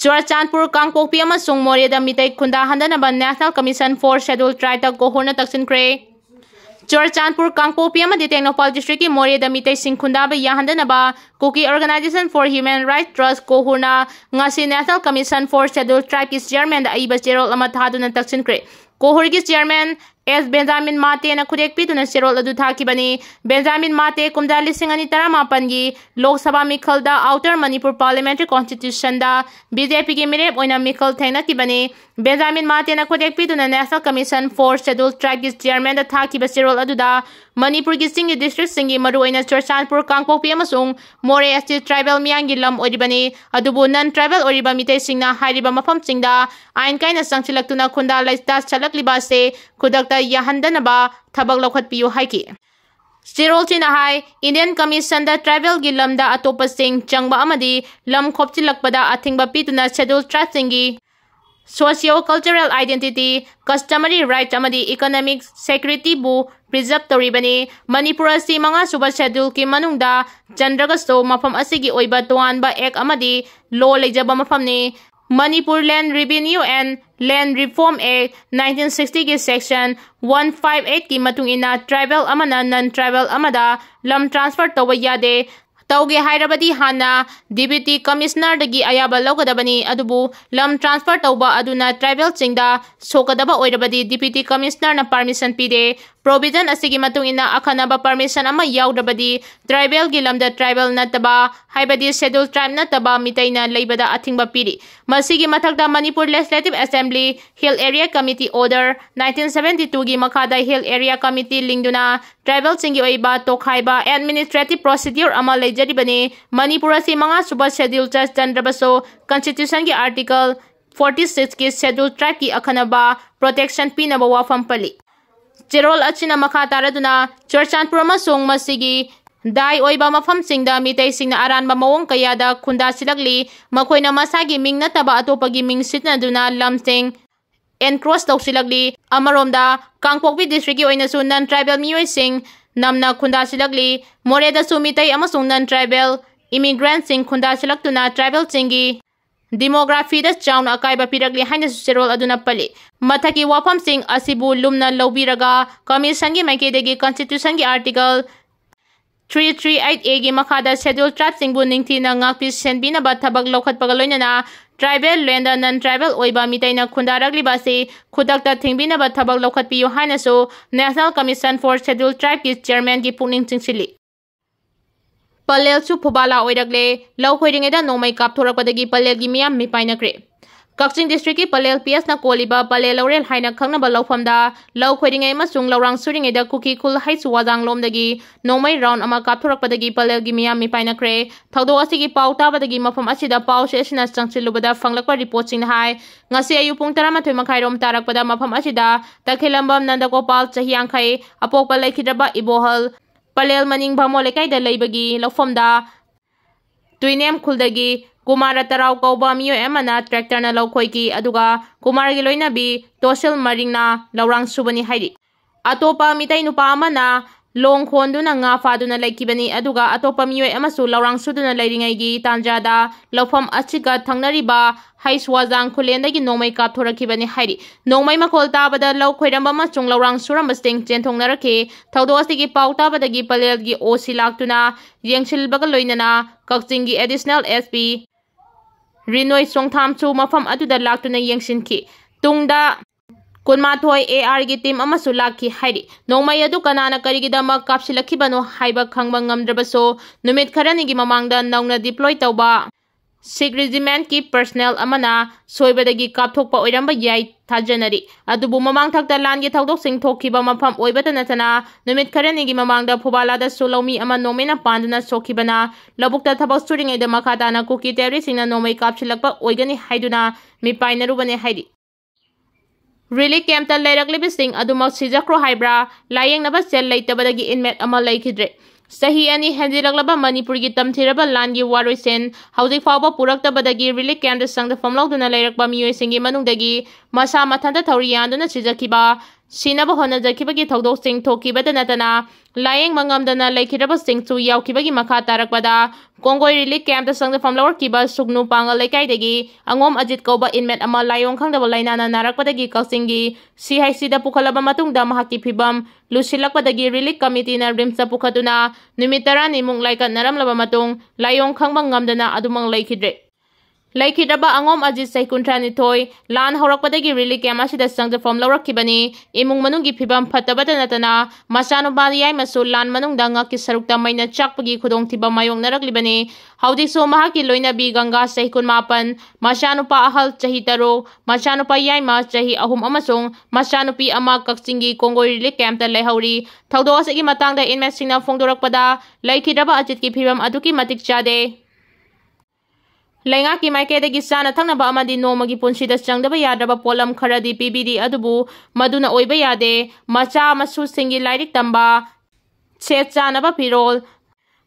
Churachandpur Kangpokpi amasung Morea Meitei khunda handanaba National Commission for Scheduled Tribe kohorna taksinkhre. Churachandpur Kangpokpi amadi Tecnopal District ki Morea Meitei sing khunda ba yahandanaba Kuki Organization for Human Rights Trust kohorna ngasi National Commission for Scheduled Tribe ki chairman da aiba cherol ama thaduna taksinkhre. Kohor ki chairman S. Benjamin Meitei na khudekpi tuna cherol adu thakibani. Benjamin Meitei kumda lising ani taramapan gi Lok Sabha mikhal da Outer Manipur Parliamentary Constitution da BJP ki mirep oina mikhal thena kibani. Benjamin Meitei na khudekpi tuna National Commission for Scheduled Tribe ki chairman da thakiba cherol adu da Manipur ki singi district singi maru oina Churachandpur Kangpokpi amasung Morea State Tribal miyangi lam oribani. Adubu non tribal oriba Meitei singna hairiba mafam singda ain kaina sangchilaktuna khunda laistas chalakliba se khudak yahandanaba thabak lokhatpiyu haiki. Cherol china hai Indian Commission da tribal gi lamda atopa sing changba amadi lam khopchilakpada athingba pituna scheduled tribe singi socio-cultural identity, customary rights amadi economic security bu preserve toribani. Manipur asi mga suba schedule ki manungda chandragaso mafam asigi oiba toanba ek amadi law leijaba mafam ni. Manipur Land Revenue and Land Reform Act 1960 ki section 158 ki matung ina tribal amana non-tribal amada lam transfer tawa yade. Tauge hairabadi hana Deputy Commissioner dagi ayaba logadabani adubu lam transfer tauba aduna tribal chingda sokadaba oirabadi Deputy Commissioner na permission pide. Provision asigi matung ina akhanaba permission ama yaudabadi tribal gilamda tribal nataba haibadi scheduled tribe nataba Meitei na leibada athingba piri. Masigi mathakda Manipur Legislative Assembly Hill Area Committee Order 1972 gi makhada Hill Area Committee lingduna tribal chingi oiba tokhaiba administrative procedure ama lejaribani. Manipur asi mga suba schedule just chandrabaso Constitution ki article 46 ki scheduled tribe ki akhanaba protection pinaba wafam pali. Cherol achina makha taraduna Churachandpur amasung masigi dai oiba mafam singda Meitei singna aranba mawong kayada khunda silagli makoina masagi ming nataba atopagi ming sitna duna lamsing encroach tawsilagli. Amaromda Kangpokpi district ki oina su non tribal miyoi sing namna khunda silagli. Morea da su Meitei amasung non tribal immigrant sing khunda silaktuna tribal singi demography da chauna akaiba piragli haina cherol aduna pali. Mathaki wafam sing asibu lumna lobiraga commission gi maikedegi constitution gi article 338A gi makhada scheduled tribe singbu ningthina ngakpi senbina ba thabak lokhatpaga loinana tribal land non tribal oiba Meitei na khundaragli ba se khudakta thingbina ba thabak lokhatpi haina so National Commission for Scheduled Tribe ki chairman gi pungning chingsili. Palel su phobala oiragle lau khoiringeda nongmei kapthorakpadagi palel gi miyam mi painakre. Kakching district ki palel PS na koliba palel laurel haina khangnaba laufamda lau khoiringai masung laurang suringeda Kuki khul haisu wajang lomdagi nongmei round ama kapthorakpadagi palel gi miyam mi painakre. Thaudo asigi pau tabadagi mafam asida pau se asina changchilubada fanglakpa report sing hai ngasi ayu pung 13 makhai rom tarakpada mafam asida takhilambam nandagopal chahiangkhai apokpa laikhidraba ibohal palel maning bhamo lekai da leibagi laufamda tuinem khuldagi Kumara tarau kauba miyo emana tractor na laukhoi ki aduga Kumara gi loina bi toshel maring na laurang subani hairi. Atopa Meitei nupa amana long khonduna nga faduna laikibani aduga atopa miyo emasu laurang suduna lairingai gi tanjada laufam achika thangnariba haiswajang khulendagi nongmei kapthorakibani hairi. Nongmei makhol tabada laukhoiramba machung laurang suramba sting chenthongnarakhe thaudo asigi pau tabadagi palel gi osi laktuna yengsilbaga loinana Kakching gi additional SP Rinoi Songtham chu mafam aduda laktuna yengsinki tungda kunmathoi AR gi team amasu lakhi hairi. Nongmei adu kanana karigidama kapsilakhibano haiba khangba ngamdrabaso numit kharani gi mamangda naungna deploy tauba Sikh regiment ki personnel amana soibadagi kapthokpa oiramba yai thajanari. Adubu mamang thakta lan gi thaudok sing thokhiba mafam oibata natana numit kharani gi mamangda phobala da solomi ama nomena panduna sokhibana labukta thabak suringai da makhata na Kuki terri singna nomei kapsilakpa oigani haiduna mi painarubane haidi. Really camp ta leiraklibi sing adumak sijakro haibra layeng naba sel leitabadagi inmate ama laikhidre. Sahi ani hendilaklaba Manipur gi tamthiraba langi waroi sen hauzik fawba puraktabadagi really camp da sangda famlauduna leirakba miyoi singi manungdagi masa mathanda thauri yanduna sijakiba sinaba honajaki thokdoksing thokibada natana layeng mangamdana laikhirabasingchu yaukibagi makha tarakpada Kongoi Relief Camp da sangda famlawar kiba sugnu pangal lekaidagi angom ajit kauba inmate ama layong khangdaba lainana narakpadagi kalsingi CIC da pukhalaba matungda mahaki phibam lusilakpadagi relief committee na rimsa pukhatuna numitara nimung laikat naramlaba matung layong khangba ngamdana adumang laikhidre Laikhidaba angom ajit sai kuntrani thoi lan horakpadagi relief camp asida sangda famlawar kibani imung manungi phibam phatabada natana masanu bariyai masul lan manungda ngaki sarukta maina chakpagi khudong thiba mayong naraklibani haudi so mahaki loina bi ganga sai kun mapan masanu pa ahal chahi taro masanu pa yai ma chahi ahum amasong masanu pi ama kaksingi Kongoi relief camp ta lehauri thaudo asigi matangda inmate singna phongdorakpada laikhidaba ajit ki phibam aduki matik chade Lainga ki maikeda gi sana thangna ba amadi nomagi punsida changdaba yadaba polam kharadi PBD adubu maduna oiba yade macha masu singi lairik tamba chana ba pirol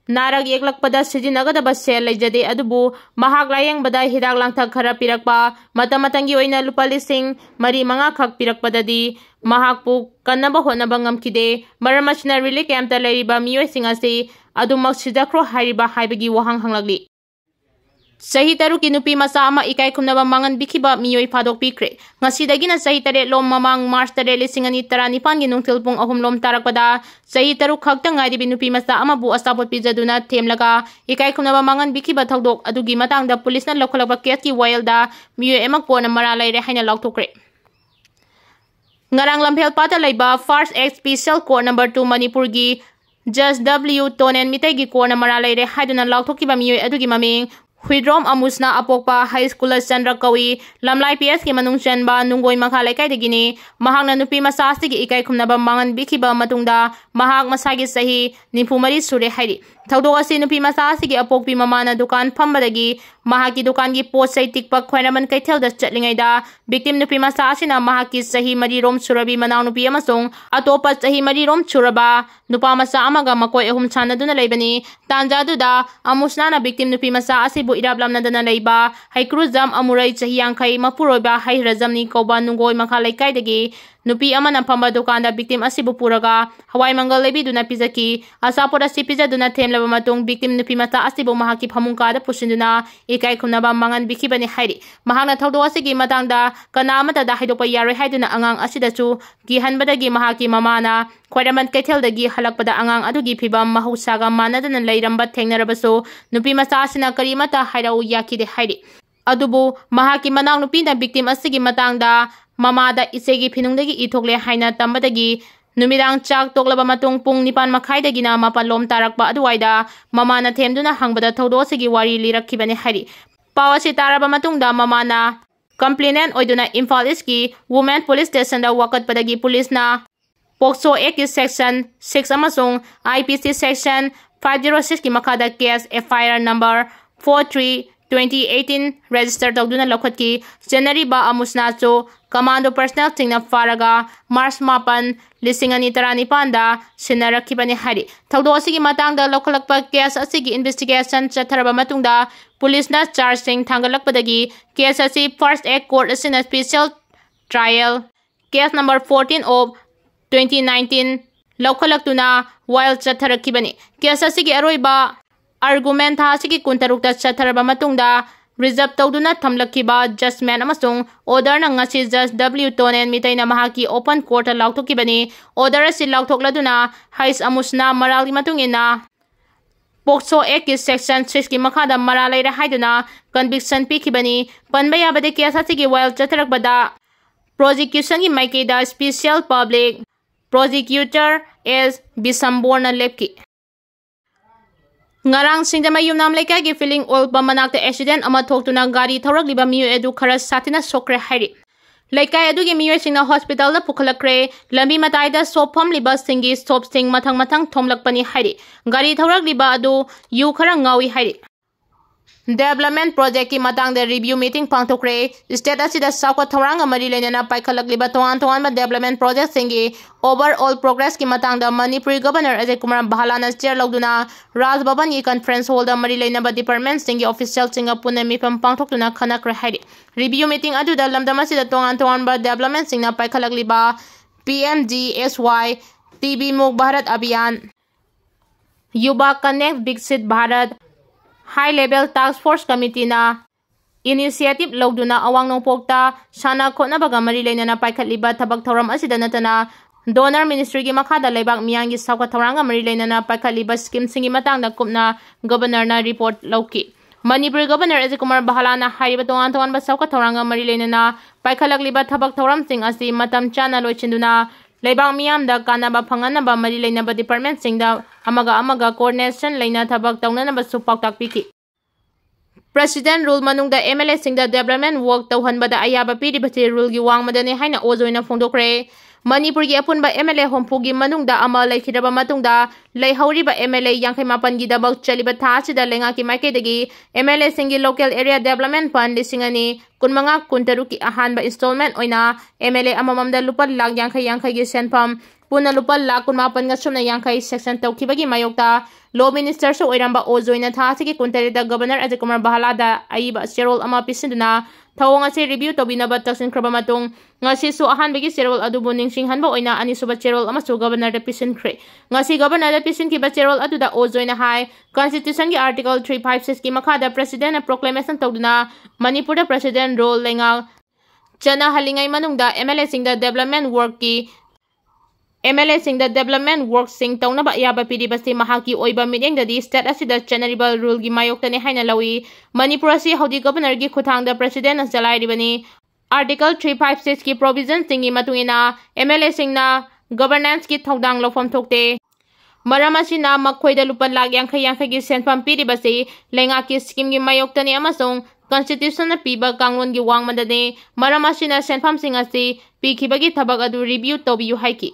narag yeklakpada sijinagadaba sel leijade adubu mahak layang bada hidak langthak khara pirakpa matamatangi oina lupa lising mari manga khak pirakpadadi mahakpu kanaba honaba ngamkide maramachna relief camp ta leiriba miyoi singasi adumak sijakro hariba haibagi wahang hanglagli Sahi taru ki nupi masa ama ikai kumnaba mangan bikiba miyoi phadokpikhre ngasidagi na sahi tare lom mamang March tare lisingani taranipan gi nungthilpung ahum lom tarakpada sahi taru khakta ngari bi nupi masa ama bu asapot pijaduna themlaga ikai kumnaba mangan bikiba thodok adugi matangda police na lokholaba case ki wailda miyoi emak pona mara laire haina lokthokre ngarang lamphel pata laiba first act special court number 2 Manipur gi Judge W Tonen Meitei gi court na mara laire haiduna lokthokkiba miyoi adugi maming Huidrom amusna apokpa high school Chandra kawi lamlai PS ki manung chanba nungoi makha laikai degini mahakna nupi masasti gi ikai khumnaba mangan bikiba matungda mahak masagi sahi nifumari sure hairi thaudo asi nupi masasi gi apokpi mamana dukan phambadagi mahaki dukan gi pot sai tikpa khwainaman kaithel da chatlingai da victim nupi masasi na mahaki sahi mari rom surabi manaw nupi amasong atopa sahi mari rom suraba nupa masa amaga makoi ahum chana duna leibani tanja du da amusna na victim nupi masa asi irablam nadana leiba haikhre jam amurai chahi yangkhai mapuroiba haikhre jamni koba nungoi makha laikai dagi nupi amana phamba dokanda victim asibu puraga hawai mangal lebi duna pizaki asapora sipija duna themlaba matung victim nupi mata asibu mahaki phamungka da pusinduna ikai khunaba mangan bikibani hairi mahana thaudo asigi matangda kanamata da haidopa yaroi haiduna angang asida chu gi hanbadagi mahaki mamana khwairaman kaithel dagi halakpada angang adugi phibam mahausaga manadana leiramba thengnarabaso nupi masa asina karimata hairau yakide hairi adubu mahaki manang nupi na victim asigi matangda mamada isegi phinungdagi ithokle haina tambadagi numidang chak toklaba matung pung nipan makhaidagina mapalom tarakpa aduwaida mamana themduna hangbada thaudo sigi wari lirakhibani hari pawasi taraba matungda mamana complainant oiduna Imphal East ki women police station da wakatpadagi police na Pokso Act ki section 6 amasung IPC section 506 ki makhada case FIR number 43/2018 register tawduna lokhat ki January ba amusna cho commando personnel tingna faraga March 8 2019 da sinarakhibani hari thaudo asigi matangda lokhalakpa case asigi investigation chatharaba matungda police na charge sing thangalakpadagi case asi first act court asina special trial case number 14 of 2019 lokhalaktuna while chatharakibani case asigi aroiba argument ha asigi kuntarukta chatharaba matungda reserve tawduna thamlakhiba judgment amasung order na ngasi Judge W Tonen Meitei na mahaki open court lauthokibani order asi lauthokladuna hais amusna maralgi matungina Pokso Act ki section 6 ki makhada mara leira haiduna conviction pikibani panba yabade case asigi while chatharakbada prosecution ki maikeda special public prosecutor is Bisamborna Lepki Ngarang singdama yumnam leka gi feeling oil bamanakta accident ama thoktuna gari thawragliba miyo edu khara satina sokre hairi lekai edu gi miyo singna hospital da pukhalakre lambi matai da sopam liba singi stop sing mathang mathang thomlakpani hairi gari thawragliba adu yu khara ngawi hairi Development project ki matang de review meeting pangthokre state asida sakwa thoranga mari lenana paikhalakliba toan development project singi overall progress ki matang da Manipuri governor Ajay Kumar Bahalana chair logduna Raj Bhavan ki conference hall da mari lenaba department singi official singa punna mifam pangthokduna khanakre hairi review meeting adu da lamdam asida toan ba development singna paikhalakliba PMGSY TB मुक्त भारत अभियान युवा connect विकसित Bharat high level task force committee ना initiative लौदुना अवांग नोंपोक्ता साना खोटनाबगा मरी लेनाना पाइखटलिबा थबक थौरम असिदा नतना donor ministry की मखादा लेबाक मियांगी साउका थौरांगा मरी लेनाना पाइखटलिबा scheme सिंगी मतांगदा कुपना governor ना रिपोर्ट लौकी मणिपुर गवर्नर अजय कुमार बहालाना हाइबा तोंगान तोंगानबा साउका थौरांगा मरी लेनाना पाइखटलक्लिबा थबक थौरम सिंग असी मतम चाना लोइचिंदुना लेबाक मियामदा कानाबा फंगनबा मरी लेनाबा डिपार्टमेंट सिंगदा अमगा कोऑर्डिनेशन लेना थबक तौननबा सुपाक पीखी प्रेसिडेंट रूल मनुंगदा MLA सिंगदा डेवलपमेंट वर्क तौहनबदा अयाबा पीरिबसे रूल की वांगमदने हाइना ओजोइना फोंदोक्रे मणिपुर की अपुनबा MLA होमफुगी मनुंगदा अमा लेखिरबा मतुंगदा लेहौरिबा MLA 58 की दबक चलिबा थासिदा लेंगा की माइकेदगी MLA सिंगी लोकल एरिया डेवलपमेंट फंड लिसिंगनी कुनमंगा कुंतरु की अहानबा इंस्टॉलमेंट ओइना MLA अमममदा लुपा लाख 50 की सेनफम पुना लुपा लाख 19 सुमना 50 सेक्शन तौखिबगी मायोक्ता लो मिनिस्टर से ओइरंबा ओजोइना थासिगी कुंतरेदा गवर्नर अजय कुमार बहालादा आइबा शेरोल अमा पिसिंदुना थौंग असे रिव्यू तौबिनबा तक्सिनख्रबा मतुंग ngasisu ahanbagi serol adubu ningsinghanba oina anisuba cherol amasu governor da pisinkhre ngasi governor da pisinkiba cherol aduda ojoina hai constitution ki article 356 ki makhada president na proclamation tawduna manipur da president role lenga chana halingai manungda MLA singda development work ki MLA singda development work sing tawnaba yaba pidibasi mahaki oiba meeting da di state asida general rule gi mayoktane haina lawi manipur asi haudi governor gi khuthang da president na jalai ribani Article 356 की provision सिंगी मतुंगिना MLA सिंगना governance की थौदांग लौफम थोकते मरम असिना मखोइदा लुपा लाख 50 की सेनफम पीरिबसे लेंगा की scheme की मायोक्तने अमसों constitution पीबा कांगलोन की वांगमदने मरम असिना सेनफम सिंग असि पीखिबगी थबक अदु रिव्यू तौबियु हाइकी